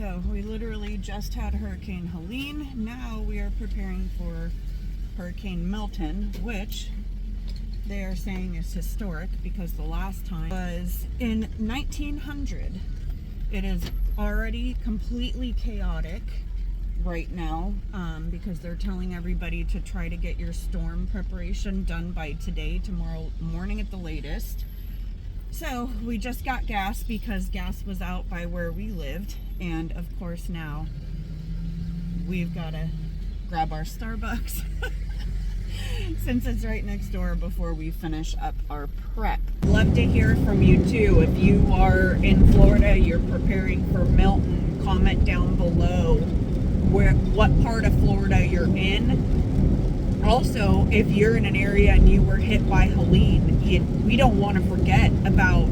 So we literally just had Hurricane Helene. Now we are preparing for Hurricane Milton, which they are saying is historic because the last time was in 1900. It is already completely chaotic right now because they're telling everybody to try to get your storm preparation done by today, tomorrow morning at the latest. So we just got gas because gas was out by where we lived, and of course now we've got to grab our Starbucks since it's right next door before we finish up our prep. Love to hear from you too. If you are in Florida, you're preparing for Milton, comment down below what part of Florida you're in. Also, if you're in an area and you were hit by Helene, we don't want to forget about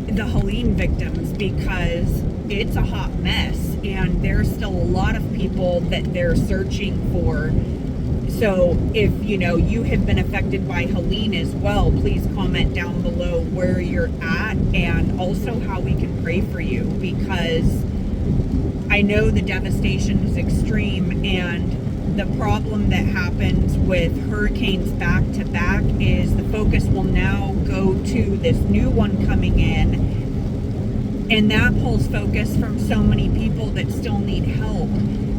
the Helene victims because it's a hot mess and there's still a lot of people that they're searching for. So if you have been affected by Helene as well, please comment down below where you're at and also how we can pray for you, because I know the devastation is extreme, and the problem that happens with hurricanes back to back is the focus will now go to this new one coming in, and that pulls focus from so many people that still need help.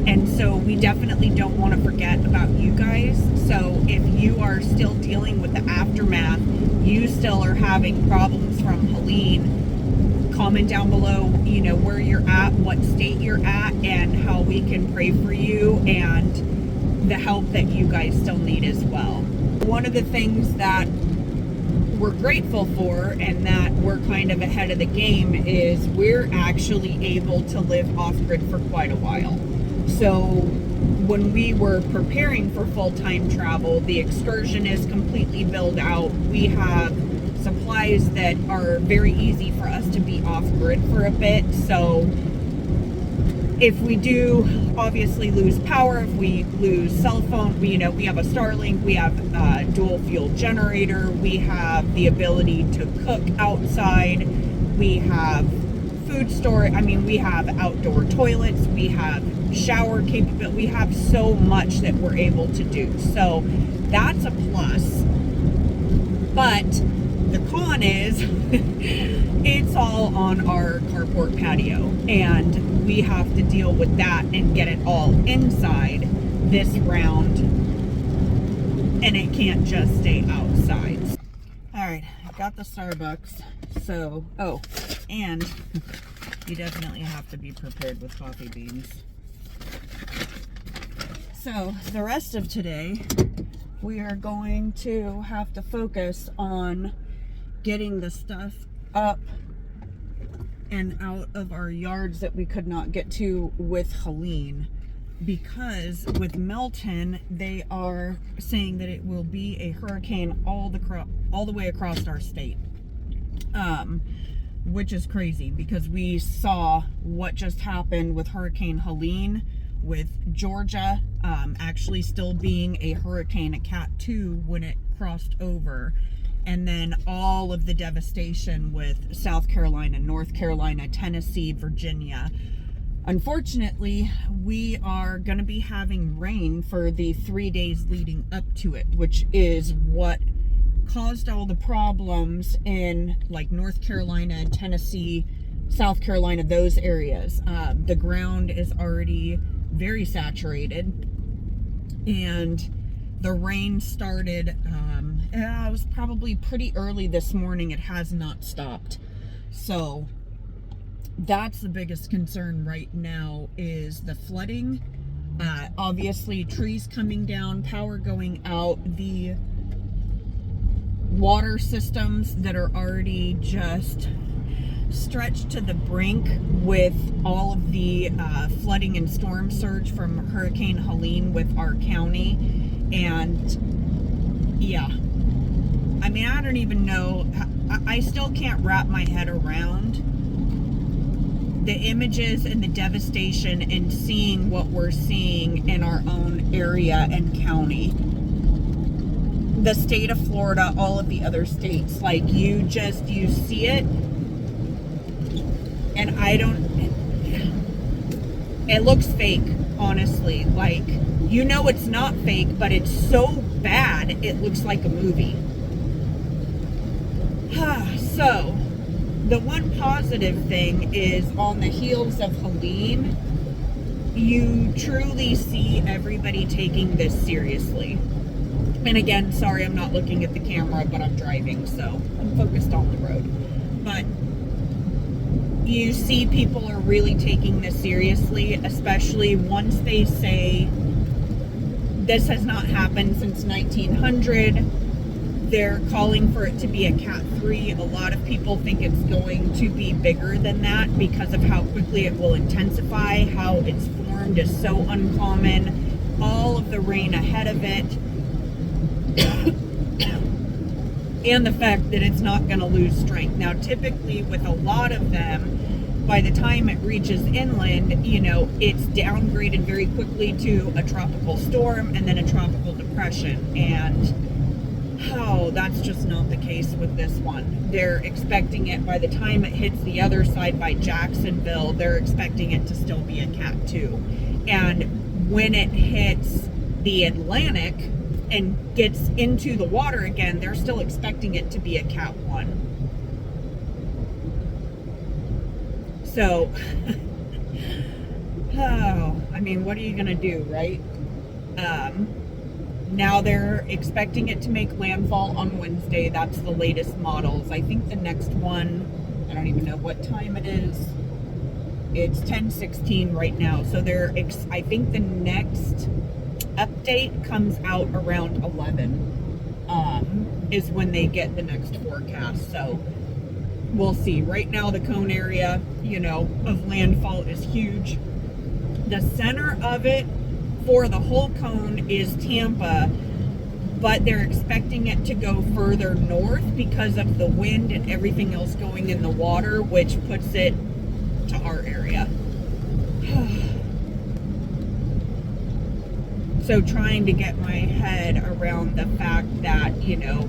And so we definitely don't want to forget about you guys. So if you are still dealing with the aftermath, you still are having problems from Helene, comment down below, where you're at, what state you're at, and how we can pray for you and the help that you guys still need as well. One of the things that we're grateful for and that we're kind of ahead of the game is we're actually able to live off-grid for quite a while. So when we were preparing for full-time travel, the excursion is completely built out. We have supplies that are very easy for us to be off-grid for a bit. So if we do obviously lose power, if we lose cell phone, we have a Starlink, we have a dual fuel generator, we have the ability to cook outside, we have food storage, we have outdoor toilets, we have shower capability, we have so much that we're able to do. So that's a plus. But the con is it's all on our carport patio, and we have to deal with that and get it all inside this round, and it can't just stay outside. All right, I got the Starbucks. So, and you definitely have to be prepared with coffee beans. So the rest of today, we are going to have to focus on getting the stuff up and out of our yards that we could not get to with Helene, because with Milton they are saying that it will be a hurricane all the way across our state, which is crazy because we saw what just happened with Hurricane Helene, with Georgia actually still being a hurricane, a Cat 2 when it crossed over, and then all of the devastation with South Carolina, North Carolina, Tennessee, Virginia. Unfortunately, we are going to be having rain for the 3 days leading up to it, which is what caused all the problems in like North Carolina, Tennessee, South Carolina, those areas. The ground is already very saturated, and the rain started, it was probably pretty early this morning. It has not stopped. So that's the biggest concern right now, is the flooding. Obviously trees coming down, power going out, the water systems that are already just stretched to the brink with all of the flooding and storm surge from Hurricane Helene with our county. And yeah, I don't even know, I still can't wrap my head around the images and the devastation and seeing what we're seeing in our own area and county. The state of Florida, all of the other states, like you see it, and It looks fake, honestly. Like, you know it's not fake, but it's so bad it looks like a movie. So, the one positive thing is on the heels of Helene, you truly see everybody taking this seriously. And again, sorry I'm not looking at the camera, but I'm driving, so I'm focused on the road. But you see people are really taking this seriously, especially once they say this has not happened since 1900. They're calling for it to be a Cat 3. A lot of people think it's going to be bigger than that because of how quickly it will intensify, how it's formed is so uncommon, all of the rain ahead of it, and the fact that it's not going to lose strength. Now, typically with a lot of them, by the time it reaches inland, you know, it's downgraded very quickly to a tropical storm and then a tropical depression. And that's just not the case with this one. They're expecting it, by the time it hits the other side by Jacksonville, they're expecting it to still be a Cat 2. And when it hits the Atlantic and gets into the water again, they're still expecting it to be a Cat 1. So, I mean, what are you gonna do, right? Now they're expecting it to make landfall on Wednesday. That's the latest models. I think the next one, I don't even know what time it is. It's 10:16 right now. So I think the next update comes out around 11 is when they get the next forecast. So we'll see. Right now the cone area, you know, of landfall is huge. The center of it for the whole cone is Tampa, but they're expecting it to go further north because of the wind and everything else going in the water, which puts it to our area. So trying to get my head around the fact that, you know,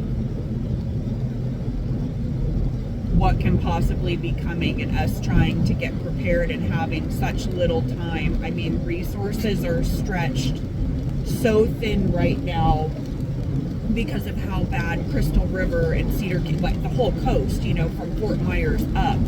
what can possibly be coming, and us trying to get prepared and having such little time. I mean, resources are stretched so thin right now because of how bad Crystal River and Cedar, like the whole coast, you know, from Fort Myers up.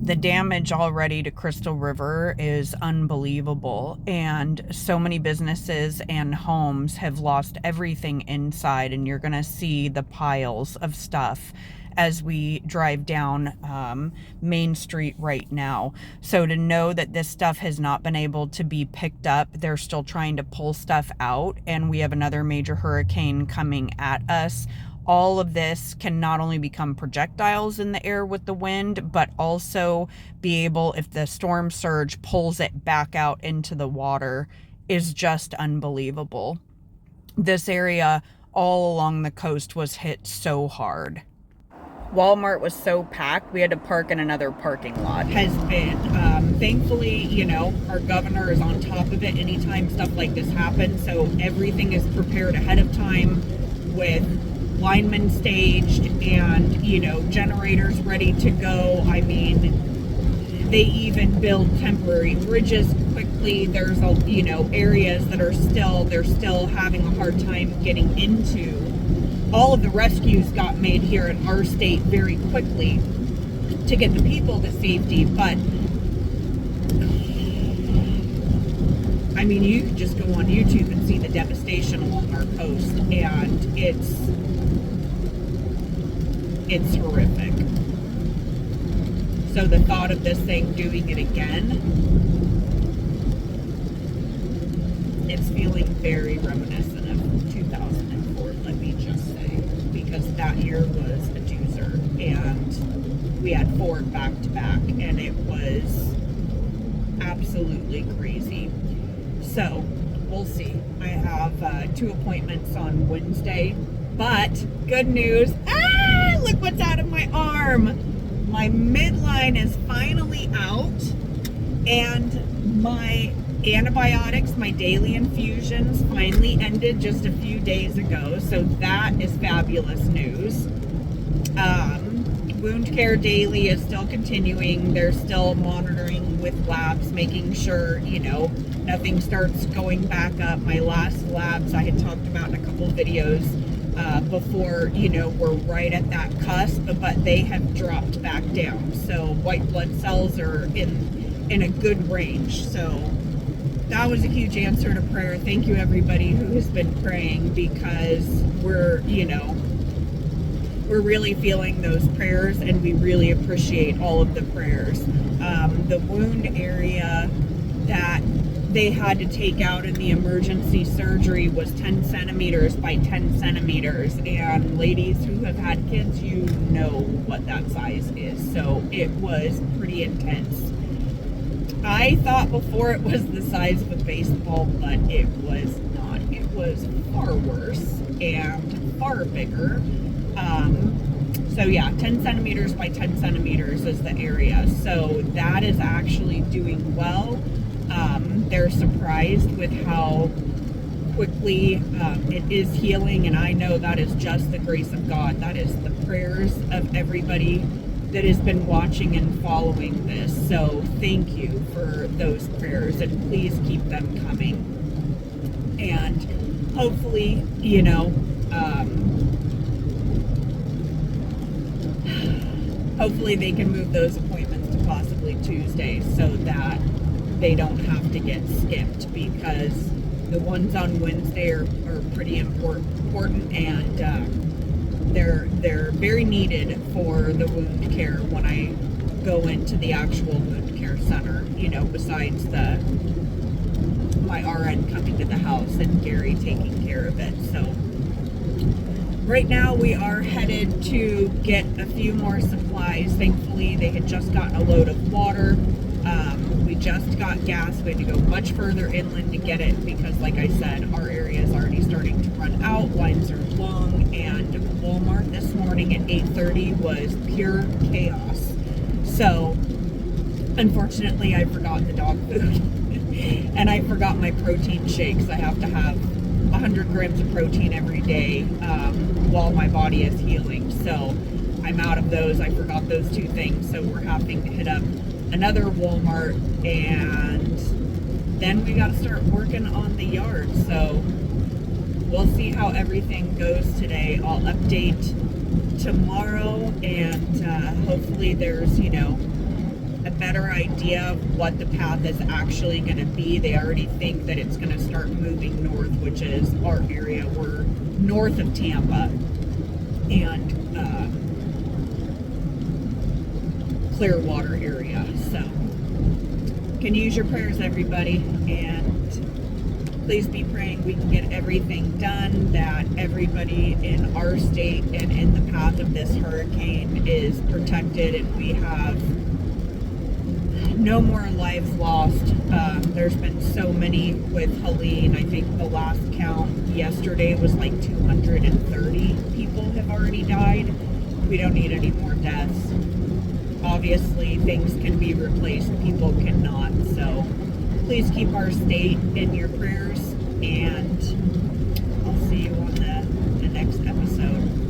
The damage already to Crystal River is unbelievable, and so many businesses and homes have lost everything inside, and you're gonna see the piles of stuff as we drive down Main Street right now. So to know that this stuff has not been able to be picked up, they're still trying to pull stuff out, and we have another major hurricane coming at us. All of this can not only become projectiles in the air with the wind, but also be able, if the storm surge pulls it back out into the water, is just unbelievable. This area all along the coast was hit so hard. Walmart was so packed, we had to park in another parking lot. Has been, thankfully, you know, our governor is on top of it anytime stuff like this happens, so everything is prepared ahead of time with linemen staged and, you know, generators ready to go. I mean, they even build temporary bridges quickly. There's, you know, areas that are they're still having a hard time getting into. All of the rescues got made here in our state very quickly to get the people to safety, but I mean, you could just go on YouTube and see the devastation along our coast, and it's horrific. So the thought of this thing doing it again, it's feeling very reminiscent of 2004, let me just say, because that year was a doozer, and we had 4 back to back, and it was absolutely crazy. So we'll see. I have 2 appointments on Wednesday, but good news. Look what's out of my arm. My midline is finally out, and my antibiotics, my daily infusions, finally ended just a few days ago, so that is fabulous news. Wound care daily is still continuing. They're still monitoring with labs, making sure, you know, nothing starts going back up. My last labs I had talked about in a couple videos before, you know, we're right at that cusp, but they have dropped back down. So white blood cells are in a good range. So that was a huge answer to prayer. Thank you everybody who has been praying, because we're, you know, we're really feeling those prayers, and we really appreciate all of the prayers. The wound area that they had to take out in the emergency surgery was 10 centimeters by 10 centimeters. And ladies who have had kids, you know what that size is. So it was pretty intense. I thought before it was the size of a baseball, but it was not. It was far worse and far bigger. So yeah, 10 centimeters by 10 centimeters is the area. So that is actually doing well. They're surprised with how quickly it is healing, and I know that is just the grace of God. That is the prayers of everybody that has been watching and following this. So thank you for those prayers, and please keep them coming. And hopefully, you know, hopefully they can move those appointments to possibly Tuesday, so that they don't have to get skipped, because the ones on Wednesday are pretty important, and they're very needed for the wound care when I go into the actual wound care center, you know, besides my RN coming to the house and Gary taking care of it. So right now we are headed to get a few more supplies. Thankfully they had just gotten a load of water. We just got gas. We had to go much further inland to get it, because like I said, our area is already starting to run out. Lines are long, and Walmart this morning at 8:30 was pure chaos. So unfortunately I forgot the dog food and I forgot my protein shakes. I have to have 100 grams of protein every day while my body is healing. So I'm out of those. I forgot those two things. So we're having to hit up another Walmart, and then we got to start working on the yard. So we'll see how everything goes today. I'll update tomorrow, and hopefully there's, you know, a better idea of what the path is actually going to be. They already think that it's going to start moving north, which is our area. We're north of Tampa and Clearwater area. So can use your prayers, everybody, and please be praying we can get everything done, that everybody in our state and in the path of this hurricane is protected, and we have no more lives lost. There's been so many with Helene. I think the last count yesterday was like 230 people have already died. We don't need any more deaths. Obviously, things can be replaced, people cannot. So please keep our state in your prayers, and I'll see you on the next episode.